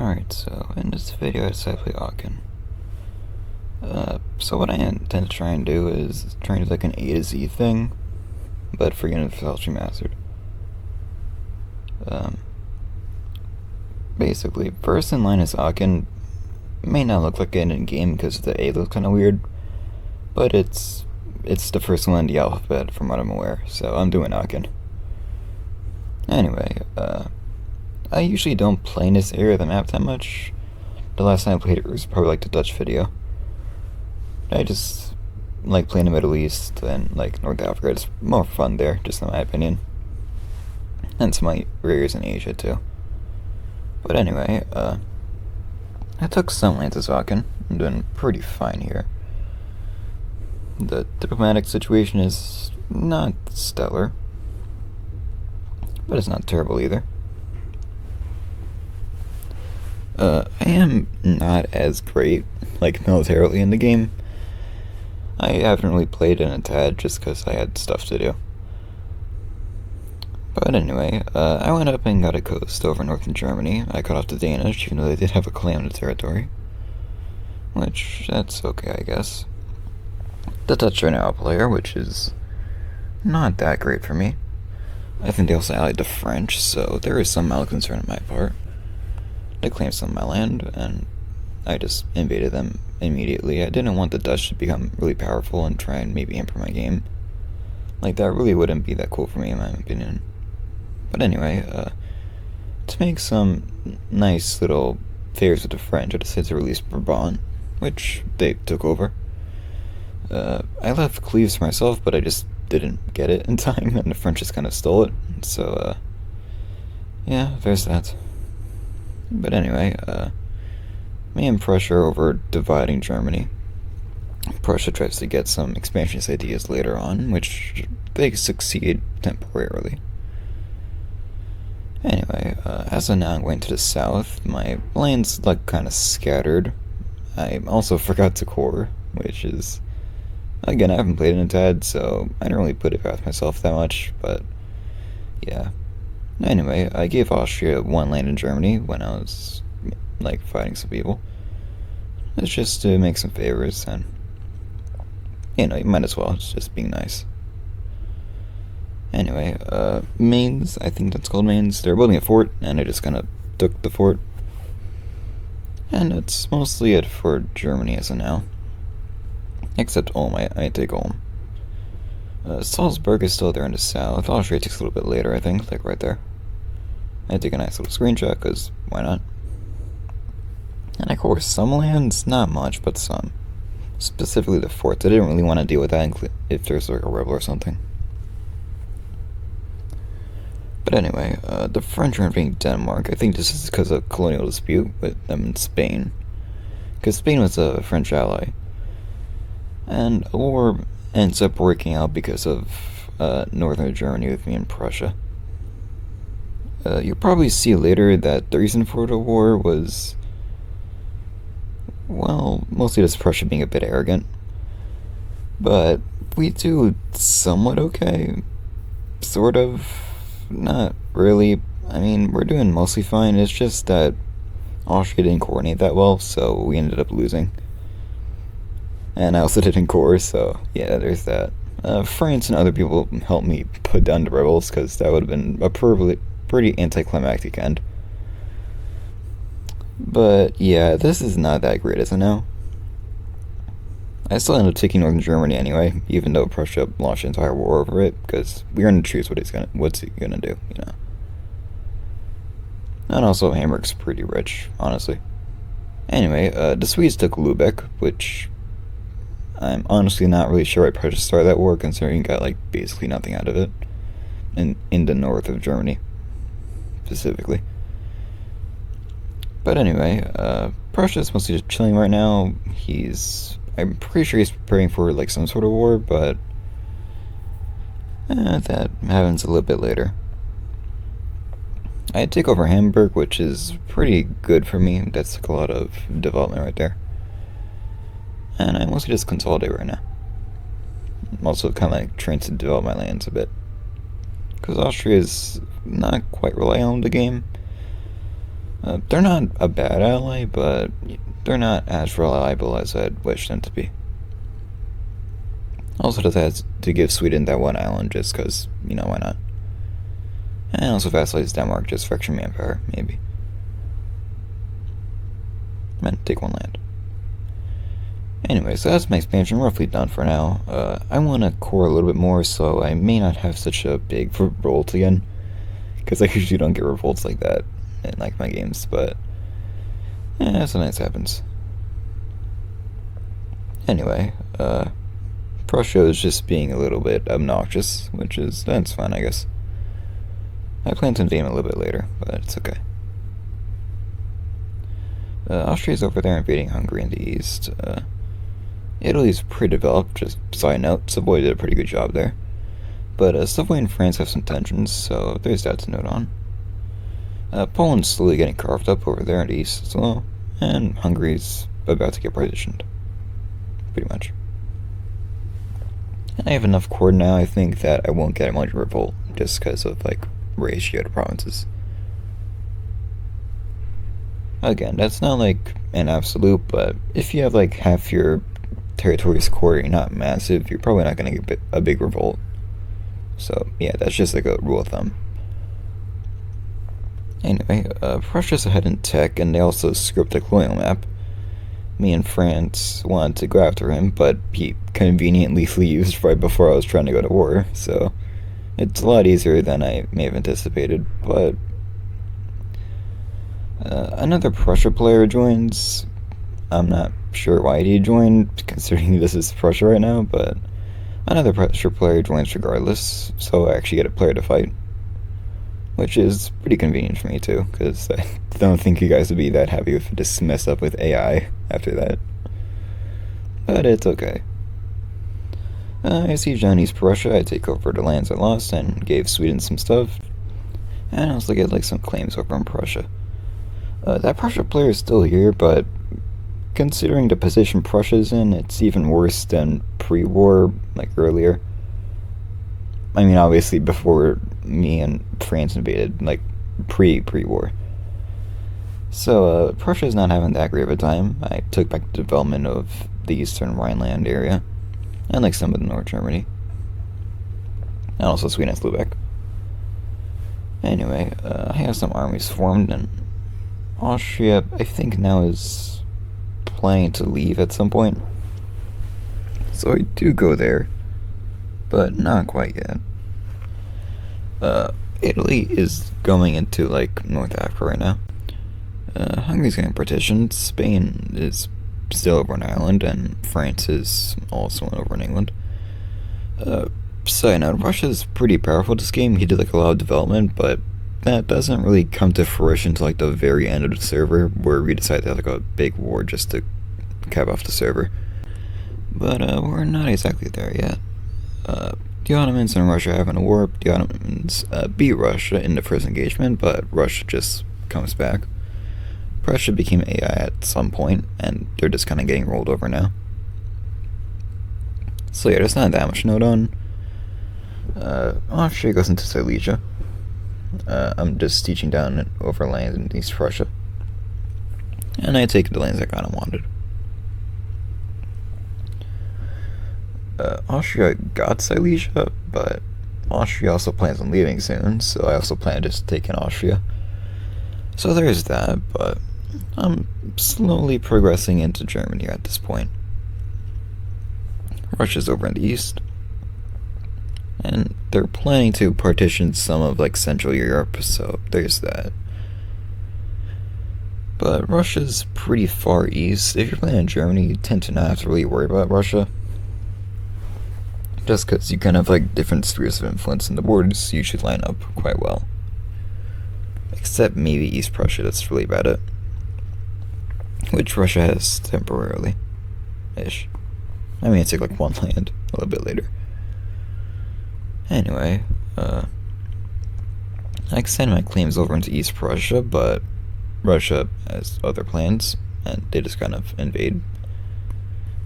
Alright, so in this video I decided to play Aachen. So what I intend to try and do is try and do like an A to Z thing, but for Universalis Remastered. Basically, first in line is Aachen. May not look like it in game because the A looks kind of weird, but it's the first one in the alphabet from what I'm aware, so I'm doing Aachen. Anyway, I usually don't play in this area of the map that much. The last time I played it was probably like the Dutch video. I just like playing the Middle East and like North Africa. It's more fun there, just in my opinion. And some of my areas in Asia too. But anyway, I took some lands as Aachen. I'm doing pretty fine here. The diplomatic situation is not stellar, but it's not terrible either. I am not as great, like, militarily in the game. I haven't really played in a tad just because I had stuff to do. But anyway, I went up and got a coast over northern Germany. I cut off the Danish, even though they did have a claim on the territory. Which, that's okay, I guess. The Dutch are now a player, which is not that great for me. I think they also allied the French, so there is some mild concern on my part. They claimed some of my land, and I just invaded them immediately. I didn't want the Dutch to become really powerful and try and maybe hamper my game. Like, that really wouldn't be that cool for me, in my opinion. But anyway, to make some nice little favors with the French, I decided to release Brabant, which they took over. I left Cleves for myself, but I just didn't get it in time, and the French just kind of stole it. So, yeah, there's that. But anyway, me and Prussia over dividing Germany. Prussia tries to get some expansionist ideas later on, which they succeed temporarily. Anyway, as of now I'm going to the south. My lands look kind of scattered. I also forgot to core, which is, again, I haven't played in a tad, so I don't really put it past myself that much, but yeah. Anyway, I gave Austria one land in Germany when I was, like, fighting some people. It's just to make some favors, and, you know, you might as well, it's just being nice. Anyway, Mainz, I think that's called Mainz, they're building a fort, and I just kind of took the fort. And that's mostly it for Germany as of now. Except Ulm, I take Ulm. Salzburg is still there in the south. Austria takes a little bit later, I think, like right there. I take a nice little screenshot, because why not? And of course, some lands, not much, but some. Specifically the forts. I didn't really want to deal with that if there's like a rebel or something. But anyway, the French are invading Denmark. I think this is because of colonial dispute with them in Spain. Because Spain was a French ally. And a war ends up breaking out because of northern Germany with me and Prussia. You'll probably see later that the reason for the war was, well, mostly just Prussia being a bit arrogant. But we do somewhat okay. Sort of. Not really. I mean, we're doing mostly fine. It's just that Austria didn't coordinate that well, so we ended up losing. And I also didn't core, so yeah, there's that. France and other people helped me put down the rebels, because that would have been a pretty anticlimactic end. But yeah, this is not that great, is it now? I still ended up taking northern Germany anyway, even though Prussia launched an entire war over it, because we're gonna choose what's he gonna do, you know. And also Hamburg's pretty rich, honestly. Anyway, the Swedes took Lubeck, which I'm honestly not really sure why Prussia started that war, considering you got like basically nothing out of it. In the north of Germany, specifically. But anyway, Prussia's mostly just chilling right now. I'm pretty sure he's preparing for like some sort of war, but that happens a little bit later. I take over Hamburg, which is pretty good for me. That's like a lot of development right there. And I mostly just consolidate right now. I'm also kind of like trying to develop my lands a bit, because Austria is not quite reliant on the game. They're not a bad ally, but they're not as reliable as I'd wish them to be. Also decided to give Sweden that one island just because, why not? And also vassalize Denmark just for extra manpower, maybe. And take one land. Anyway, so that's my expansion roughly done for now. I want to core a little bit more, so I may not have such a big revolt again. Because I usually don't get revolts like that in like my games, but sometimes happens. Anyway, Prussia is just being a little bit obnoxious, that's fine, I guess. I plan to invade him a little bit later, but it's okay. Austria's over there invading Hungary in the east. Italy's pretty developed, just side note, Savoy did a pretty good job there. But Savoy and France have some tensions, so there's that to note on. Poland's slowly getting carved up over there in the east as well, and Hungary's about to get partitioned. Pretty much. And I have enough core now, I think, that I won't get much revolt, just because of, ratio to provinces. Again, that's not, an absolute, but if you have, half your territory's core, you're not massive, you're probably not going to get a big revolt. So, yeah, that's just, a rule of thumb. Anyway, Prussia's ahead in tech, and they also script a colonial map. Me and France wanted to go after him, but he conveniently leaves right before I was trying to go to war, so it's a lot easier than I may have anticipated, but another Prussia player joins. I'm not sure why he joined, considering this is Prussia right now, but another Prussia player joins regardless, so I actually get a player to fight. Which is pretty convenient for me too, because I don't think you guys would be that happy if it just mess up with AI after that. But it's okay. I siege down East Prussia, I take over the lands I lost, and gave Sweden some stuff. And I also get some claims over in Prussia. That Prussia player is still here, but considering the position Prussia's in, it's even worse than pre-war, earlier. I mean, obviously before me and France invaded, pre-war. So, Prussia's not having that great of a time. I took back the development of the eastern Rhineland area, and some of the North Germany. And also Sweden and Lubeck. Anyway, I have some armies formed, and Austria, I think now is planning to leave at some point. So I do go there, but not quite yet. Italy is going into North Africa right now. Hungary's getting partitioned. Spain is still over in Ireland, and France is also over in England. Side note, Russia's pretty powerful this game. He did a lot of development, but that doesn't really come to fruition until the very end of the server, where we decide to have a big war just to cap off the server. But we're not exactly there yet. The Ottomans and Russia are having a war. The Ottomans beat Russia in the first engagement, but Russia just comes back. Prussia became AI at some point, and they're just kind of getting rolled over now. So yeah, there's not that much note on. Austria goes into Silesia. I'm just teaching down over lands in East Prussia. And I take the lands I kind of wanted. Austria got Silesia, but Austria also plans on leaving soon, so I also plan to just take in Austria. So there's that, but I'm slowly progressing into Germany at this point. Russia's over in the east, and they're planning to partition some of Central Europe, so there's that. But Russia's pretty far east. If you're playing in Germany, you tend to not have to really worry about Russia. Just because you kind of have different spheres of influence, and the borders usually line up quite well. Except maybe East Prussia, that's really about it. Which Russia has temporarily. Ish. I mean, it's one land a little bit later. Anyway, I extend my claims over into East Prussia, but Russia has other plans, and they just kind of invade.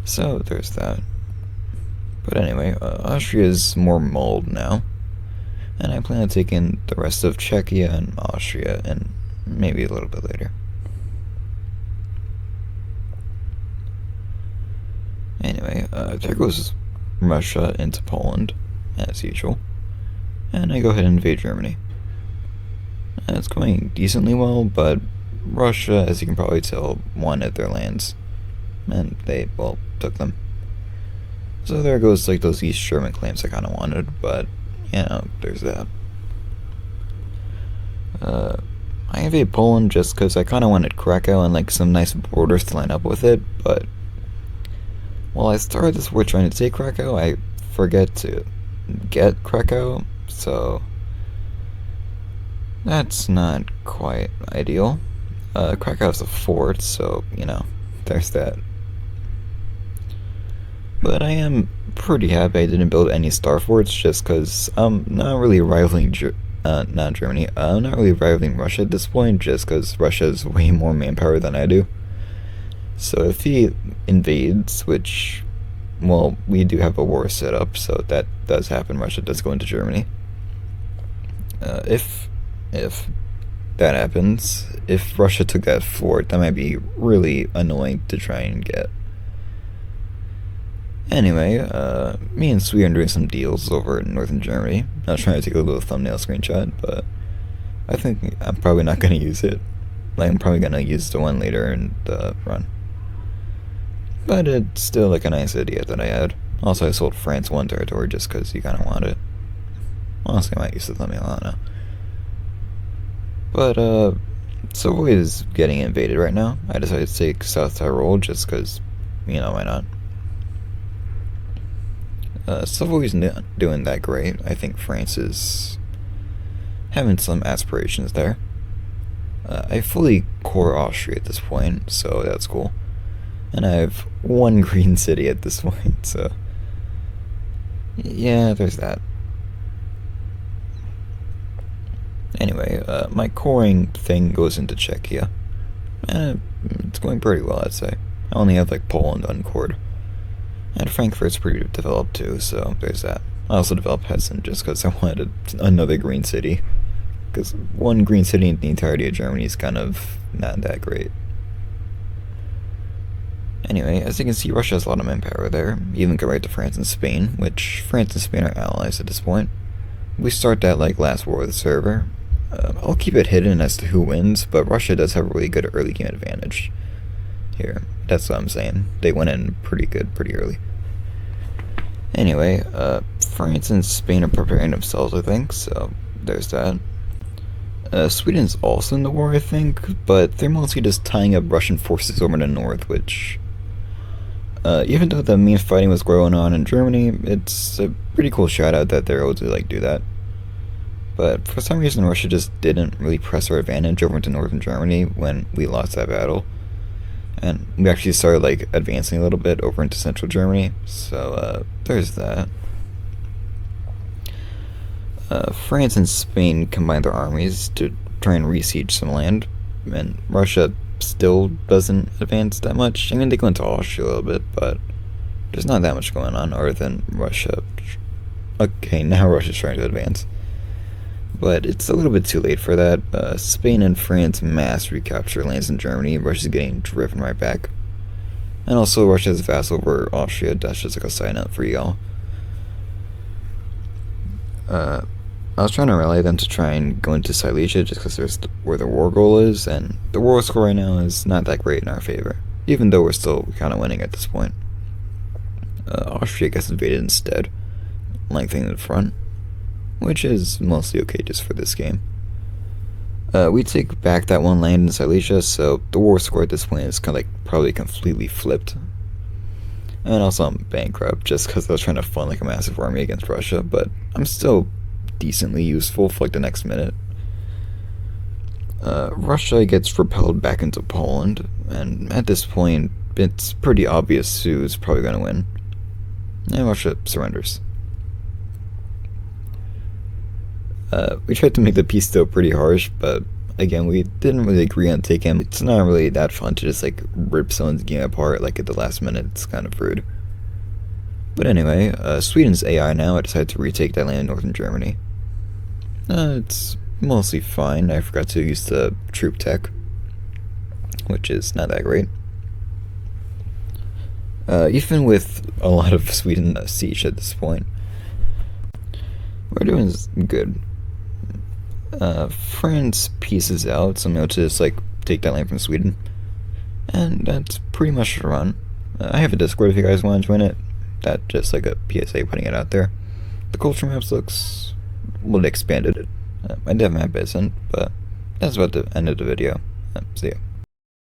So there's that. But anyway, Austria is more mulled now, and I plan to take in the rest of Czechia and Austria in maybe a little bit later. Anyway, there goes Russia into Poland, as usual. And I go ahead and invade Germany. And it's going decently well, but Russia, as you can probably tell, wanted their lands. And they, well, took them. So there goes, like, those East German claims I kind of wanted, but, you know, there's that. I invade Poland just because I kind of wanted Krakow and, like, some nice borders to line up with it, but while I started this war trying to take Krakow, I forget to get Krakow, so that's not quite ideal. Krakow's a fort, so, you know, there's that. But I am pretty happy I didn't build any star forts just because I'm not really rivaling not Germany. I'm not really rivaling Russia at this point just because Russia has way more manpower than I do. So if he invades, which, well, we do have a war set up, so that does happen. Russia does go into Germany. If that happens, if Russia took that fort, that might be really annoying to try and get. Anyway, me and Sweden are doing some deals over in northern Germany. I was trying to take a little thumbnail screenshot, but I think I'm probably not going to use it. Like, I'm probably going to use the one later in the run. But it's still, like, a nice idea that I had. Also, I sold France one territory just because you kind of want it. Honestly, I might use the thumbnail, I don't know. But, Savoy is getting invaded right now. I decided to take South Tyrol just because, you know, why not? Savoy's not doing that great. I think France is having some aspirations there. I fully core Austria at this point, so that's cool. And I have one green city at this point, so yeah, there's that. Anyway, my coring thing goes into Czechia, and it's going pretty well, I'd say. I only have, like, Poland uncored. And Frankfurt's pretty developed too, so there's that. I also developed Hessen just because I wanted another green city. Because one green city in the entirety of Germany is kind of not that great. Anyway, as you can see, Russia has a lot of manpower there, even compared to France and Spain, which France and Spain are allies at this point. We start that like last war with the server. I'll keep it hidden as to who wins, but Russia does have a really good early game advantage here. That's what I'm saying. They went in pretty good, pretty early. Anyway, France and Spain are preparing themselves, I think, so there's that. Sweden's also in the war, I think, but they're mostly just tying up Russian forces over in the north, which, even though the main fighting was going on in Germany, it's a pretty cool shout-out that they're able to, like, do that. But for some reason, Russia just didn't really press our advantage over into northern Germany when we lost that battle. And we actually started, like, advancing a little bit over into central Germany, so, there's that. France and Spain combined their armies to try and re-siege some land, and Russia still doesn't advance that much. I mean, they go into Austria a little bit, but there's not that much going on other than Russia. Okay, now Russia's trying to advance. But it's a little bit too late for that. Spain and France mass recapture lands in Germany. Russia's getting driven right back. And also, Russia's vassal over Austria. That's just like a side note for y'all. I was trying to rally them to try and go into Silesia just because there's where the war goal is, and the war score right now is not that great in our favor, even though we're still kind of winning at this point. Austria gets invaded instead, lengthening the front, which is mostly okay just for this game. We take back that one land in Silesia, so the war score at this point is kind of like probably completely flipped. And also I'm bankrupt just because I was trying to fund like a massive army against Russia, but I'm still decently useful for like the next minute. Russia gets repelled back into Poland, and at this point it's pretty obvious who's probably going to win. And Russia surrenders. We tried to make the peace deal pretty harsh, but again, we didn't really agree on taking him. It's not really that fun to just like rip someone's game apart like at the last minute. It's kind of rude. But anyway, Sweden's AI now decided to retake that land in northern Germany. It's mostly fine. I forgot to use the troop tech, which is not that great. Even with a lot of Sweden siege at this point, we're doing good. France pieces out, so I'm able to just like take that land from Sweden, and that's pretty much the run. I have a Discord if you guys want to join it. That's just like a PSA putting it out there. The culture maps looks a little expanded. My dev map isn't, but that's about the end of the video. See ya.